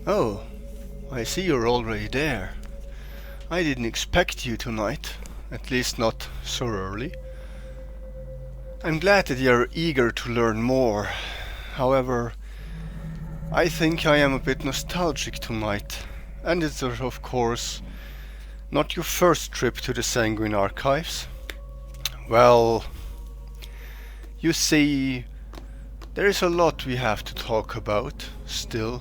Oh, I see you're already there. I didn't expect you tonight, at least not so early. I'm glad that you're eager to learn more. However, I think I am a bit nostalgic tonight, and it's of course not your first trip to the Sanguine Archives. Well, you see, there is a lot we have to talk about still.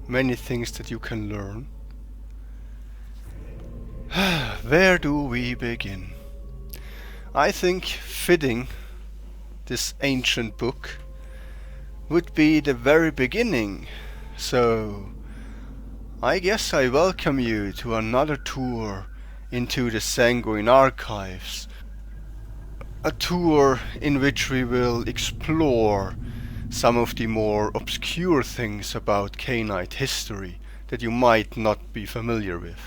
Many things that you can learn. Where do we begin? I think fitting this ancient book would be the very beginning. So I guess I welcome you to another tour into the Sanguine Archives. A tour in which we will explore some of the more obscure things about Cainite history that you might not be familiar with.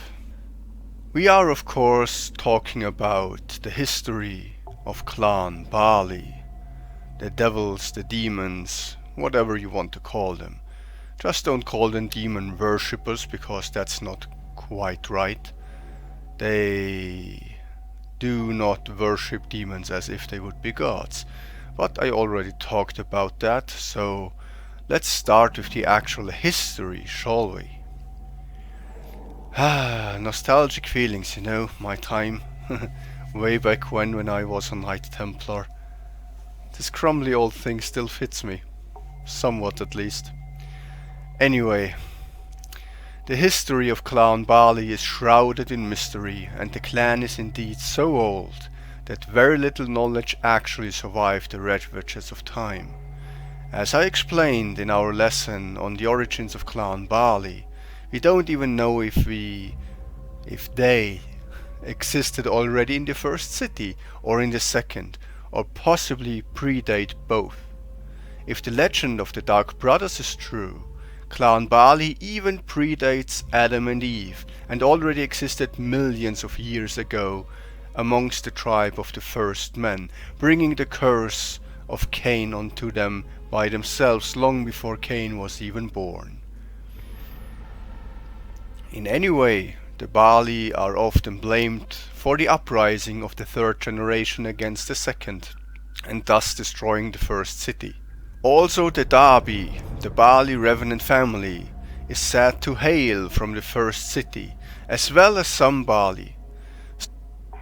We are of course talking about the history of Clan Baali, the devils, the demons, whatever you want to call them. Just don't call them demon worshippers, because that's not quite right. They do not worship demons as if they would be gods. But I already talked about that, so let's start with the actual history, shall we? Nostalgic feelings, my time. Way back when I was a Knight Templar. This crumbly old thing still fits me. Somewhat at least. Anyway, the history of Clan Baali is shrouded in mystery, and the clan is indeed so old that very little knowledge actually survived the ravages of time. As I explained in our lesson on the origins of Clan Baali, we don't even know if they existed already in the first city or in the second, or possibly predate both. If the legend of the Dark Brothers is true, Clan Baali even predates Adam and Eve and already existed millions of years ago amongst the tribe of the first men, bringing the curse of Cain onto them by themselves long before Cain was even born. In any way, the Baali are often blamed for the uprising of the third generation against the second, and thus destroying the first city. Also the Dabi, the Baali revenant family, is said to hail from the first city, as well as some Baali.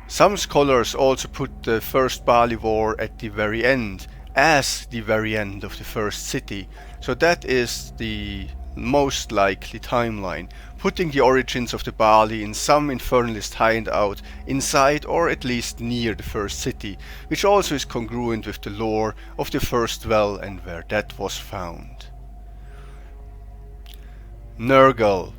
Some scholars also put the First Bali War at the very end, as the very end of the first city, so that is the most likely timeline, putting the origins of the Baali in some infernalist hideout inside or at least near the first city, which also is congruent with the lore of the first well and where that was found. Nergal,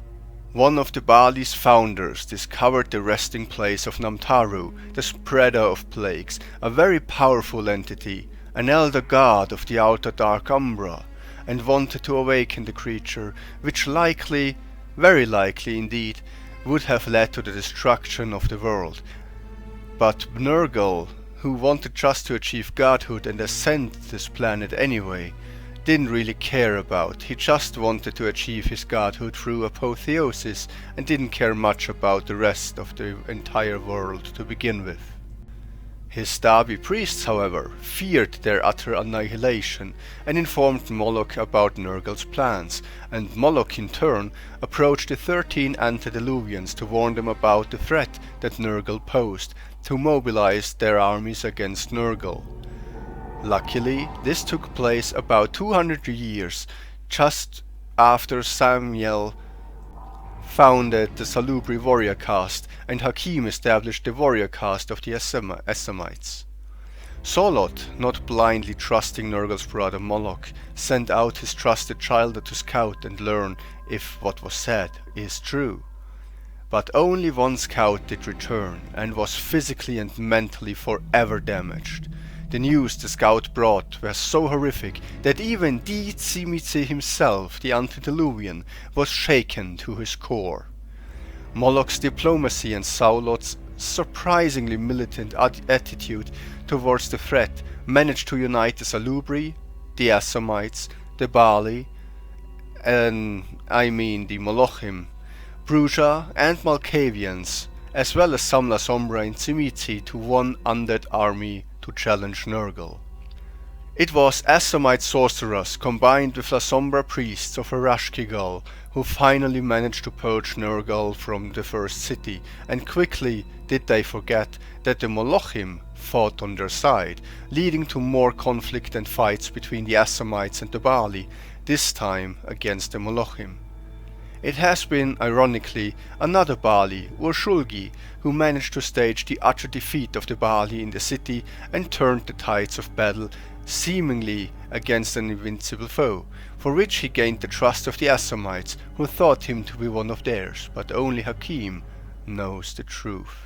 one of the Baali's founders, discovered the resting place of Namtaru, the spreader of plagues, a very powerful entity, an elder god of the outer dark umbra, and wanted to awaken the creature, which likely, very likely indeed, would have led to the destruction of the world. But Nergal, who wanted just to achieve godhood and ascend this planet anyway, didn't really care about. He just wanted to achieve his godhood through apotheosis and didn't care much about the rest of the entire world to begin with. His Dabi priests, however, feared their utter annihilation and informed Moloch about Nergal's plans, and Moloch in turn approached the 13 antediluvians to warn them about the threat that Nergal posed, to mobilize their armies against Nergal. Luckily, this took place about 200 years just after Samuel founded the Salubri warrior caste and Hakim established the warrior caste of the Essamites. Solot, not blindly trusting Nergal's brother Moloch, sent out his trusted child to scout and learn if what was said is true. But only one scout did return and was physically and mentally forever damaged. The news the scout brought were so horrific that even the Tsimitse himself, the antediluvian, was shaken to his core. Moloch's diplomacy and Saulot's surprisingly militant attitude towards the threat managed to unite the Salubri, the Assamites, the Baali, and I mean the Molochim, Bruja and Malkavians, as well as some La Sombra and Tzimitzi to one undead army to challenge Nurgle. It was Assamite sorcerers combined with La Sombra priests of Erashkigal who finally managed to purge Nurgle from the first city, and quickly did they forget that the Molochim fought on their side, leading to more conflict and fights between the Assamites and the Baali, this time against the Molochim. It has been, ironically, another Baali, Urshulgi, who managed to stage the utter defeat of the Baali in the city and turned the tides of battle seemingly against an invincible foe, for which he gained the trust of the Assamites, who thought him to be one of theirs, but only Hakim knows the truth.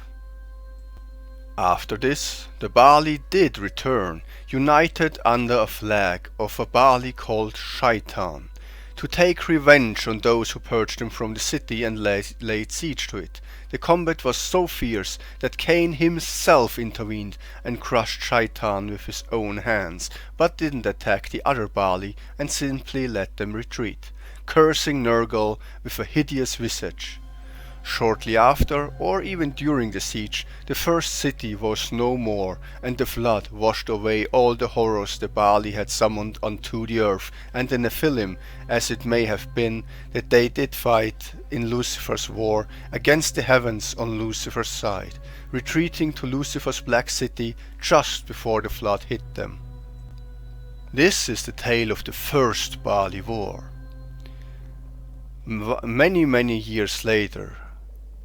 After this, the Baali did return, united under a flag of a Baali called Shaitan, to take revenge on those who purged him from the city and laid siege to it. The combat was so fierce that Cain himself intervened and crushed Shaitan with his own hands, but didn't attack the other Baali and simply let them retreat, cursing Nurgle with a hideous visage. Shortly after, or even during the siege, the first city was no more, and the flood washed away all the horrors the Baali had summoned unto the earth, and the Nephilim, as it may have been, that they did fight in Lucifer's war against the heavens on Lucifer's side, retreating to Lucifer's black city just before the flood hit them. This is the tale of the First Bali War. Many years later,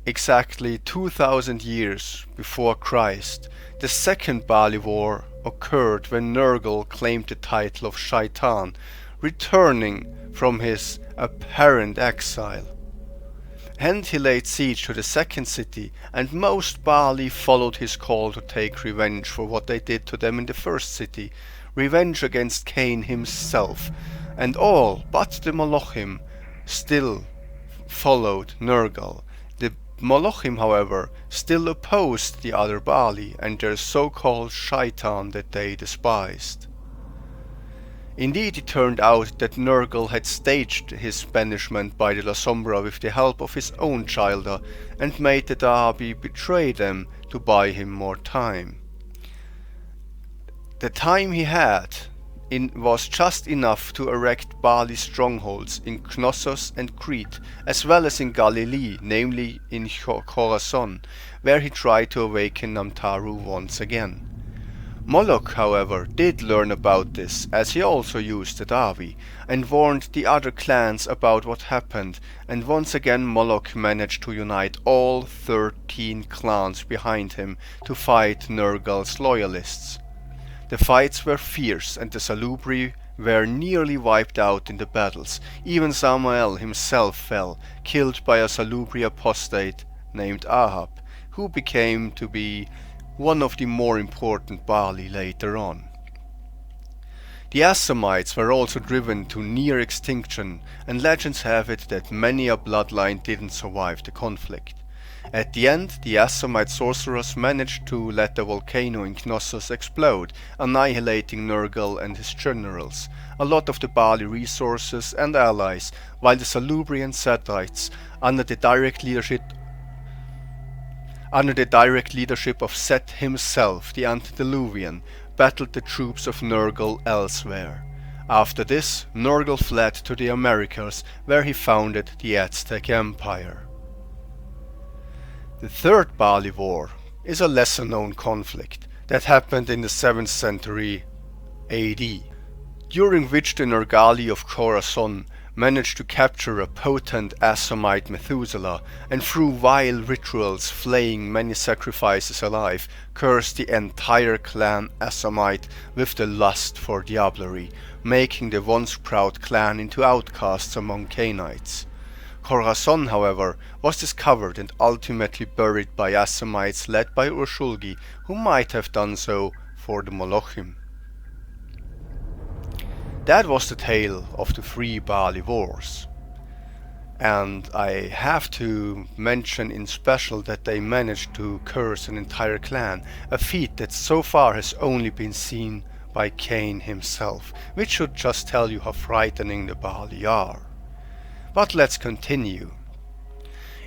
exactly 2000 years before Christ, the Second Bali War occurred when Nurgle claimed the title of Shaitan, returning from his apparent exile. And he laid siege to the second city, and most Baali followed his call to take revenge for what they did to them in the first city, revenge against Cain himself, and all but the Molochim still followed Nurgle. The Molochim, however, still opposed the other Baali and their so-called Shaitan that they despised. Indeed, it turned out that Nurgle had staged his banishment by the La Sombra with the help of his own Childer, and made the Dahabi betray them to buy him more time. The time he had was just enough to erect Baali strongholds in Knossos and Crete, as well as in Galilee, namely in Khorasan, where he tried to awaken Namtaru once again. Moloch, however, did learn about this, as he also used the Davi, and warned the other clans about what happened, and once again Moloch managed to unite all 13 clans behind him to fight Nurgle's loyalists. The fights were fierce, and the Salubri were nearly wiped out in the battles. Even Samael himself fell, killed by a Salubri apostate named Ahab, who became to be one of the more important Baali later on. The Assamites were also driven to near extinction, and legends have it that many a bloodline didn't survive the conflict. At the end, the Assamite sorcerers managed to let the volcano in Knossos explode, annihilating Nurgle and his generals, a lot of the Baali resources and allies, while the Salubrian Setites, under the direct leadership of Set himself, the Antediluvian, battled the troops of Nurgle elsewhere. After this, Nurgle fled to the Americas, where he founded the Aztec Empire. The Third Bali War is a lesser-known conflict that happened in the 7th century AD, during which the Nergali of Khorasan managed to capture a potent Assamite Methuselah, and through vile rituals flaying many sacrifices alive, cursed the entire clan Assamite with the lust for diablerie, making the once proud clan into outcasts among Cainites. Khorasan, however, was discovered and ultimately buried by Assamites led by Urshulgi, who might have done so for the Molochim. That was the tale of the 3 Bali Wars. And I have to mention in special that they managed to curse an entire clan, a feat that so far has only been seen by Cain himself, which should just tell you how frightening the Baali are. But let's continue.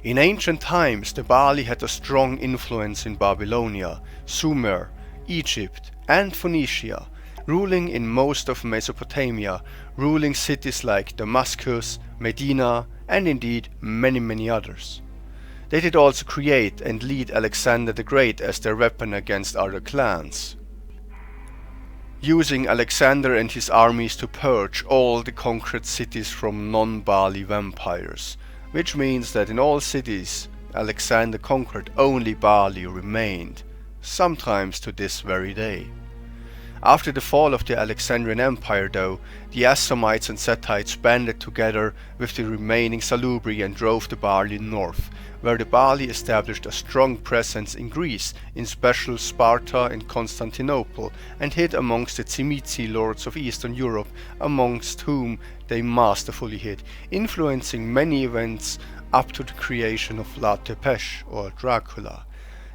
In ancient times, the Bali had a strong influence in Babylonia, Sumer, Egypt, and Phoenicia, ruling in most of Mesopotamia, ruling cities like Damascus, Medina, and indeed many others. They did also create and lead Alexander the Great as their weapon against other clans, using Alexander and his armies to purge all the conquered cities from non-Bali vampires, which means that in all cities Alexander conquered only Bali remained, sometimes to this very day. After the fall of the Alexandrian Empire though, the Assamites and Settites banded together with the remaining Salubri and drove the Bali north, where the Bali established a strong presence in Greece, in special Sparta and Constantinople, and hid amongst the Tzimitzi lords of Eastern Europe, amongst whom they masterfully hid, influencing many events up to the creation of Vlad Tepes or Dracula.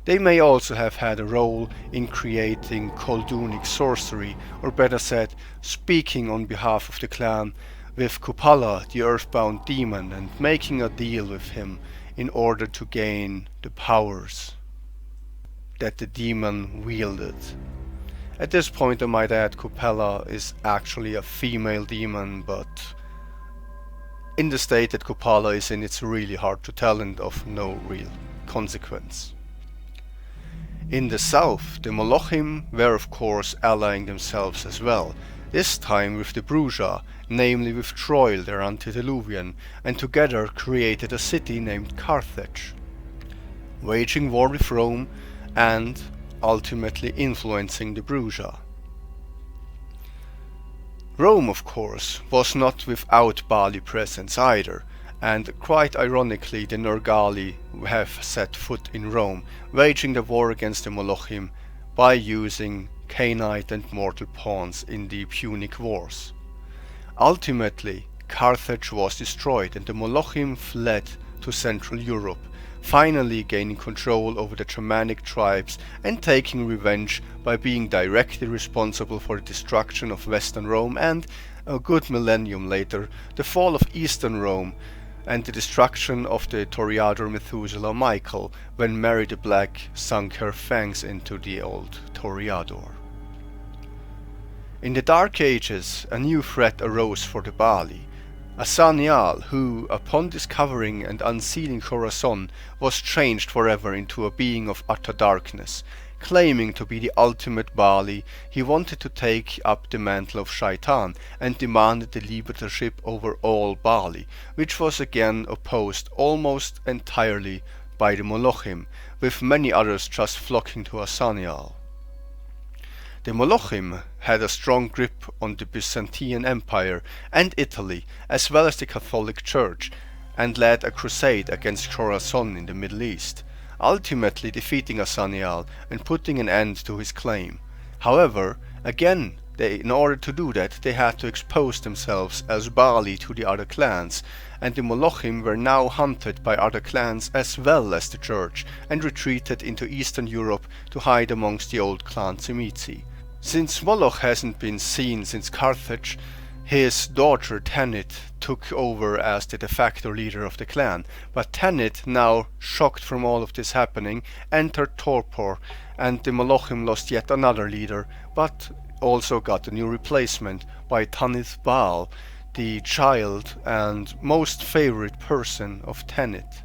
They may also have had a role in creating Koldunic sorcery, or better said, speaking on behalf of the clan with Kupala, the earthbound demon, and making a deal with him in order to gain the powers that the demon wielded. At this point I might add Kupala is actually a female demon, but in the state that Kupala is in, it's really hard to tell and of no real consequence. In the south, the Molochim were of course allying themselves as well, this time with the Bruja, namely with Troy, their antediluvian, and together created a city named Carthage, waging war with Rome and ultimately influencing the Bruja. Rome, of course, was not without Bali presence either, and quite ironically the Nergali have set foot in Rome, waging the war against the Molochim by using Cainite and mortal pawns in the Punic Wars. Ultimately, Carthage was destroyed and the Molochim fled to Central Europe, finally gaining control over the Germanic tribes and taking revenge by being directly responsible for the destruction of Western Rome and, a good millennium later, the fall of Eastern Rome and the destruction of the Toreador Methuselah Michael when Mary the Black sunk her fangs into the old Toreador. In the Dark Ages, a new threat arose for the Bali. Asaniel, who, upon discovering and unsealing Khorasan, was changed forever into a being of utter darkness. Claiming to be the ultimate Bali, he wanted to take up the mantle of Shaitan and demanded the leadership over all Bali, which was again opposed almost entirely by the Molochim, with many others just flocking to Asaniel. The Molochim had a strong grip on the Byzantine Empire and Italy, as well as the Catholic Church, and led a crusade against Khorasan in the Middle East, ultimately defeating Asaniel and putting an end to his claim. However, again, in order to do that, they had to expose themselves as Bali to the other clans, and the Molochim were now hunted by other clans as well as the church, and retreated into Eastern Europe to hide amongst the old clan Tzimitzi. Since Moloch hasn't been seen since Carthage, his daughter Tanit took over as the de facto leader of the clan, but Tanit, now shocked from all of this happening, entered torpor, and the Molochim lost yet another leader, but also got a new replacement by Tanith Baal, the child and most favorite person of Tanit.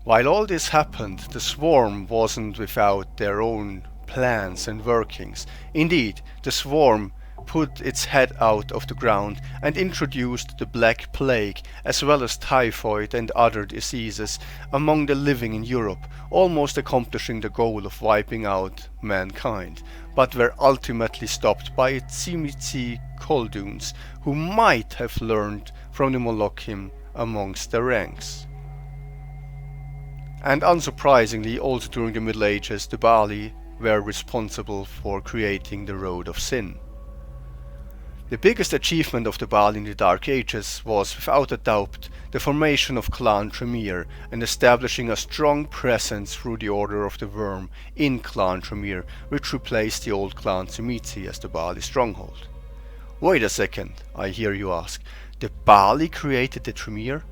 While all this happened, the swarm wasn't without their own plans and workings. Indeed, the swarm put its head out of the ground and introduced the Black Plague as well as typhoid and other diseases among the living in Europe, almost accomplishing the goal of wiping out mankind, but were ultimately stopped by Tzimitzi Kolduns, who might have learned from the Molochim amongst their ranks. And unsurprisingly, also during the Middle Ages, the Bali were responsible for creating the Road of Sin. The biggest achievement of the Bali in the Dark Ages was, without a doubt, the formation of Clan Tremere and establishing a strong presence through the Order of the Worm in Clan Tremere, which replaced the old Clan Tzimitzi as the Bali stronghold. Wait a second, I hear you ask. The Baali created the Tremere?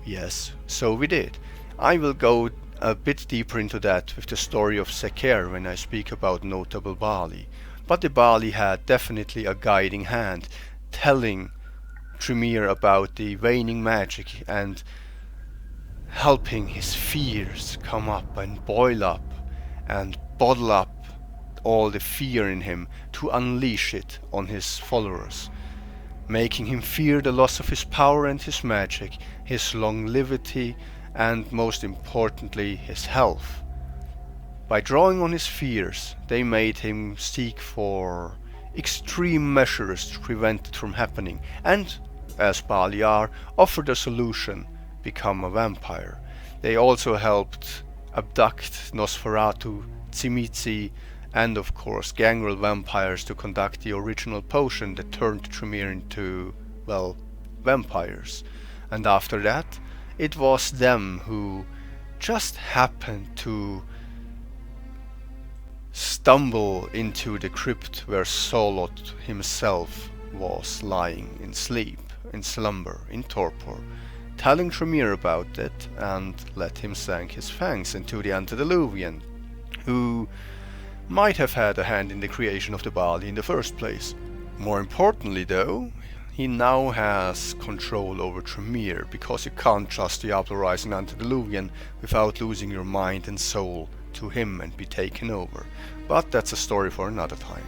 Yes, so we did. I will go a bit deeper into that with the story of Seker when I speak about notable Baali. But the Baali had definitely a guiding hand, telling Tremere about the waning magic and helping his fears come up and boil up and bottle up all the fear in him to unleash it on his followers, making him fear the loss of his power and his magic, his longevity, and most importantly his health. By drawing on his fears, they made him seek for extreme measures to prevent it from happening, and, as Baali are, offered a solution: become a vampire. They also helped abduct Nosferatu, Tzimisce, and of course gangrel vampires to conduct the original potion that turned Tremere into, well, vampires. And after that, it was them who just happened to stumble into the crypt where Solot himself was lying in sleep, in slumber, in torpor, telling Tremere about it, and let him sink his fangs into the antediluvian, who might have had a hand in the creation of the Baali in the first place. More importantly though, he now has control over Tremere, because you can't just diabolise an antediluvian without losing your mind and soul to him and be taken over. But that's a story for another time.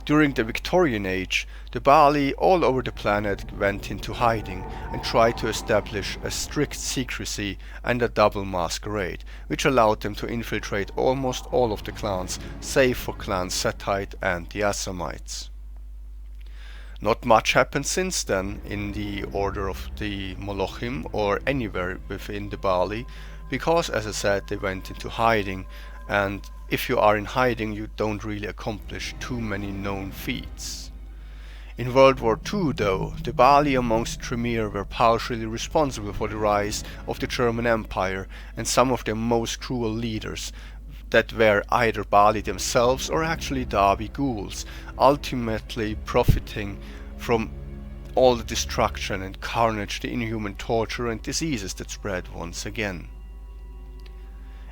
During the Victorian Age, the Baali all over the planet went into hiding and tried to establish a strict secrecy and a double masquerade, which allowed them to infiltrate almost all of the clans, save for Clan Sethite and the Assamites. Not much happened since then in the order of the Molochim or anywhere within the Baali, because, as I said, they went into hiding, and if you are in hiding you don't really accomplish too many known feats. In World War II though, the Baali amongst the Tremere were partially responsible for the rise of the German Empire, and some of their most cruel leaders that were either Baali themselves or actually Dabi ghouls, ultimately profiting from all the destruction and carnage, the inhuman torture and diseases that spread once again.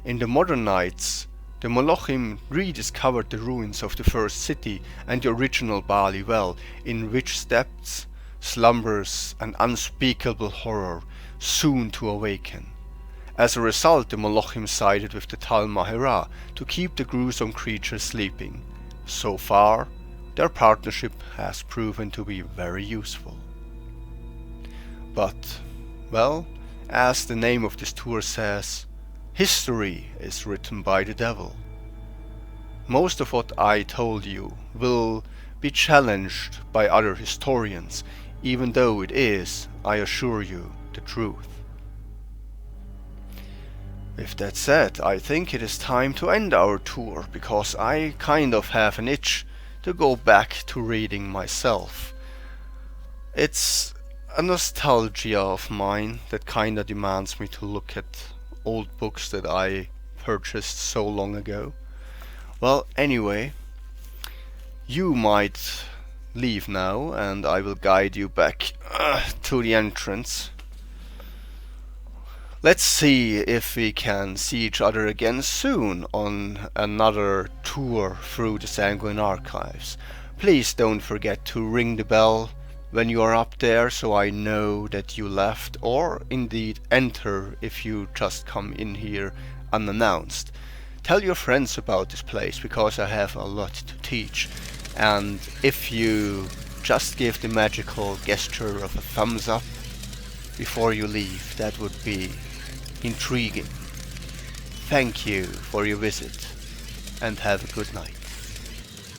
In the modern nights, the Molochim rediscovered the ruins of the first city and the original Baali well, in which steps, slumbers an unspeakable horror, soon to awaken. As a result, the Molochim sided with the Tal Mahera to keep the gruesome creatures sleeping. So far, their partnership has proven to be very useful. But, well, as the name of this tour says, history is written by the devil. Most of what I told you will be challenged by other historians, even though it is, I assure you, the truth. With that said, I think it is time to end our tour, because I kind of have an itch to go back to reading myself. It's a nostalgia of mine that kinda demands me to look at old books that I purchased so long ago. Well, anyway, you might leave now and I will guide you back to the entrance. Let's see if we can see each other again soon on another tour through the Sanguine Archives. Please don't forget to ring the bell when you are up there, so I know that you left, or indeed enter if you just come in here unannounced. Tell your friends about this place, because I have a lot to teach, and if you just give the magical gesture of a thumbs up before you leave, that would be intriguing. Thank you for your visit, and have a good night.